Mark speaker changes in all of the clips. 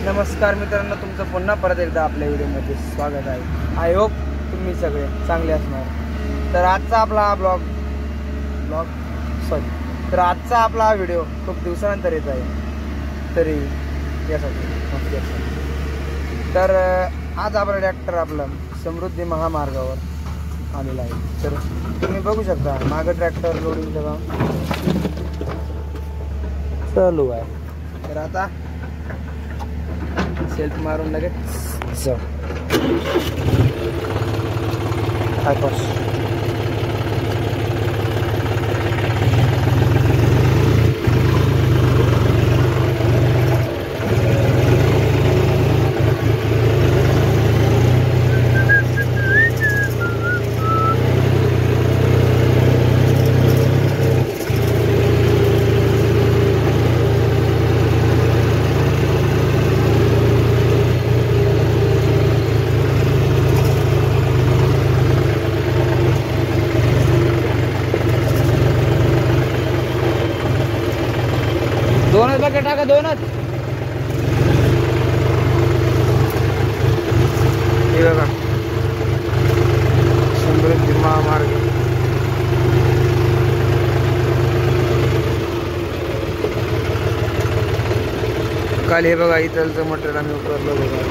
Speaker 1: नमस्कार मित्रांनो, तुमचं पुन्हा परत एकदा आपल्या व्हिडिओमध्ये स्वागत आहे। आय होप तुम्ही सगळे चांगले असणार। तर आजचा आपला तर आजचा आपला व्हिडिओ खूप दिवसानंतर येत आहे, तरी यासाठी तर आज आपला ट्रॅक्टर आपला समृद्धी महामार्गावर आलेला आहे। तर तुम्ही बघू शकता मागं ट्रॅक्टर लोडिंगचं काम चालू आहे। तर आता सेल्फ मारून लगेच जाऊ। दोनच बकेट टाका, दोनच। हे बघा समृद्धी महामार्ग। काल हे बघा इथलचं मटेरियल आम्ही उतरलो बघा।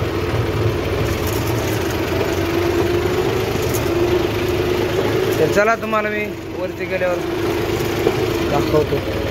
Speaker 1: तर चला तुम्हाला मी वरती गेल्यावर दाखवतो।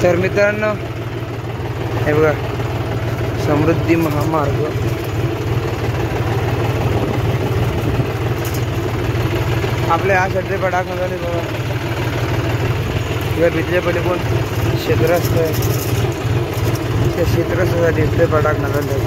Speaker 1: तर मित्रांनो हे बघा समृद्धी महामार्ग। आपल्या हा क्षेत्र टाकणं झाले बघा। किंवा भिजले पहिले पण क्षेत्रस्थ आहे, त्या क्षेत्रस्थासाठी इथले टाकणं झाले।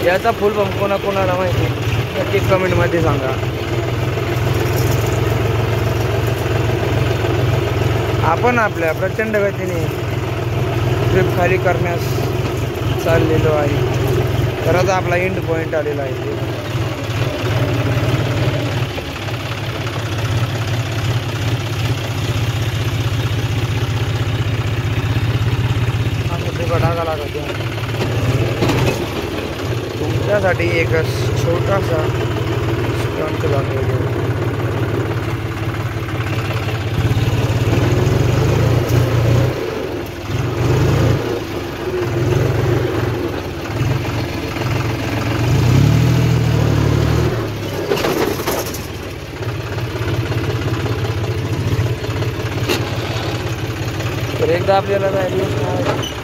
Speaker 1: याचा फुल पंप कोणाला माहिती नक्की कमेंटमध्ये सांगा। आपण आपल्या प्रचंड गतीने ट्रिप खाली करण्यास चाललेलो आहे। तर आता आपला एंड पॉइंट आलेला आहे। टाका लागत तुमच्यासाठी एक छोटासा स्टंट दाखवतो। तर एकदा आपल्याला जायचं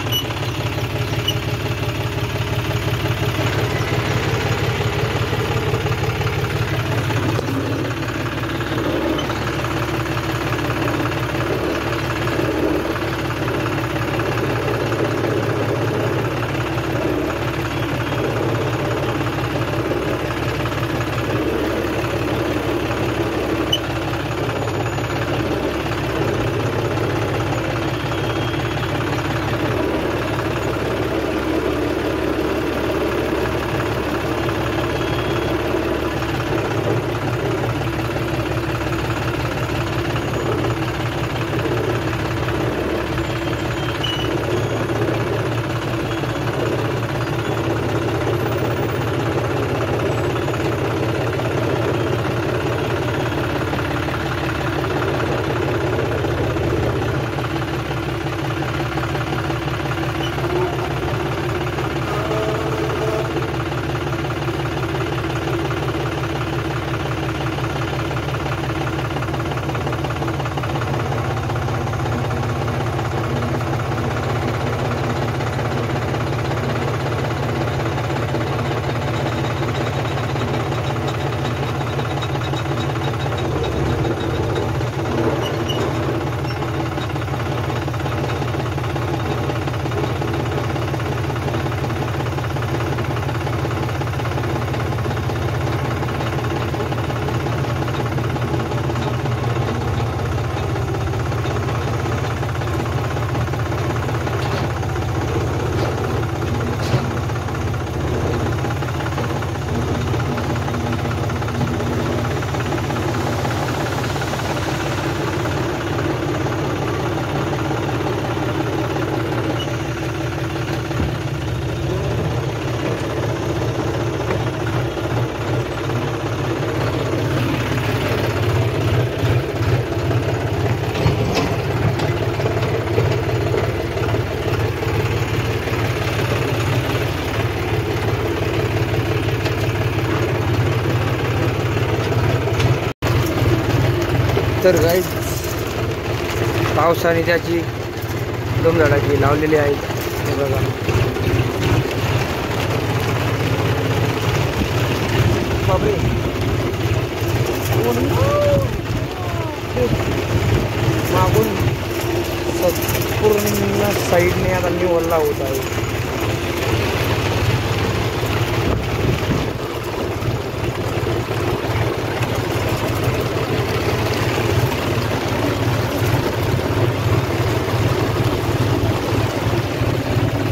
Speaker 1: तर गाईज पावसाने त्याची दमधडाकी लावलेली आहेत. हे बघा बापरे, मागून संपूर्ण साईडने आता मी ओला होत आहे.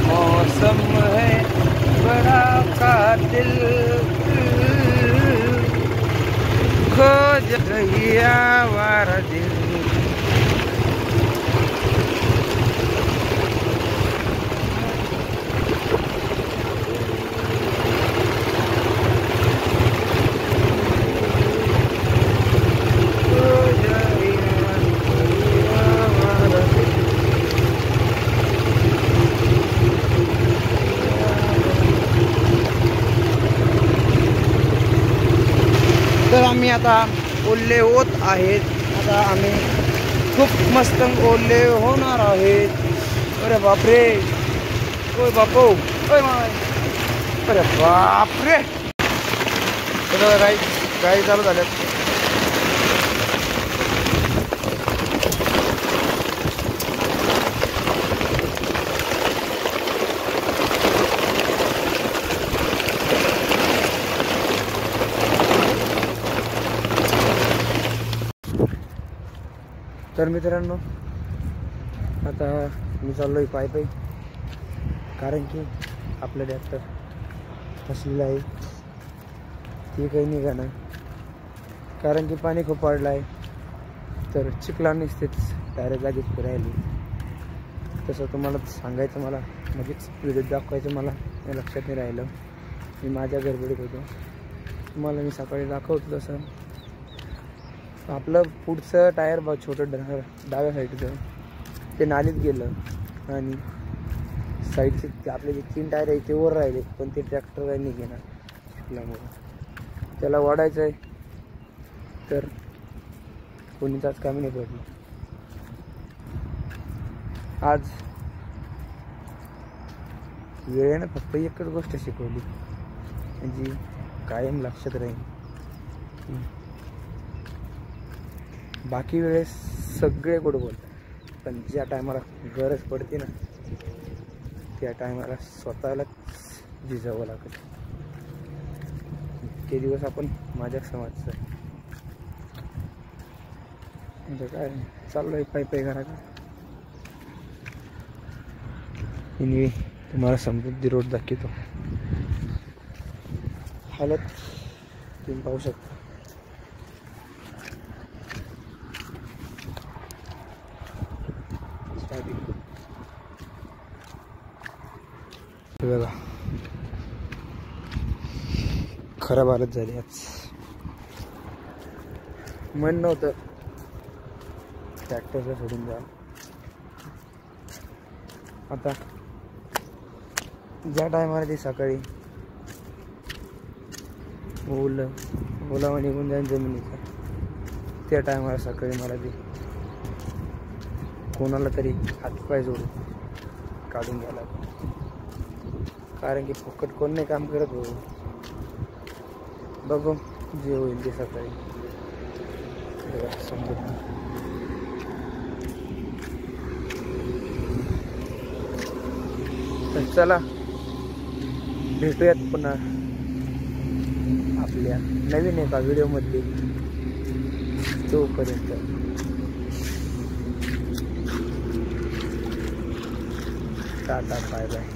Speaker 1: मौसम है बड़ा कातिल, खोज रही आवारा दिल. तर आम्ही आता ओले होत आहेत. आता आम्ही खूप मस्त ओले होणार आहेत. अरे बापरे, ओय बापो, ओय माय, अरे बापरे. गाडी चालू झाल्यात. तर मित्रांनो, आता मी चाललोय पायी, कारण की आपलं ट्रॅक्टर फसलेलं आहे. ते काही निघालं कारण की पाणी खूप वाढलं आहे. तर चिखला नसतेच डायरेक्ट जागेत फिरायला. तसं तुम्हाला सांगायचं, मला म्हणजेच व्हिडिओ दाखवायचं मला लक्षात नाही राहिलं. मी माझ्या गडबडीत होतो. तुम्हाला मी सकाळी दाखवतो. तसं आपलं पुढचं टायर बघ, छोटं डाव्या साईडचं ते नालीत गेलं आणि साईडचे आपले जे 3 टायर आहे ते वर राहिले, पण ते ट्रॅक्टर काही नाही घेणार चिखल्यामुळे. त्याला वाढायचं आहे तर कोणीच आज कामी नाही पडलं. आज वेळेनं फक्त एकच गोष्ट शिकवली, जी कायम लक्षात राहील. बाकी वेळेस सगळे गोड बोलतात, पण ज्या टायमाला गरज पडते ना, त्या टायमाला स्वतःला झिजावं लागतं. ते दिवस आपण माझ्या समाजचं आहे. म्हणजे काय चाललोय पायी घराकडे. मी तुम्हाला समृद्धी रोड दाखवतो. हालत तुम्ही पाहू शकता. बघा खराब हालत झाली. आज मन नव्हतं ट्रॅक्टरला सोडून जा. आता ज्या टायमाला ती सकाळी ओलावा निघून जाईल जमिनीचा, त्या टायमाला सकाळी मला ती कोणाला तरी हातपाय जोडून काढून घ्यायला. कारण की फुकट कोण नाही काम करत हो. बघू जे होईल ते सकाळी. समजत तर चला भेटूयात पुन्हा आपल्या नवीन एका व्हिडिओमध्ये. तोपर्यंत टाटा, बाय बाय.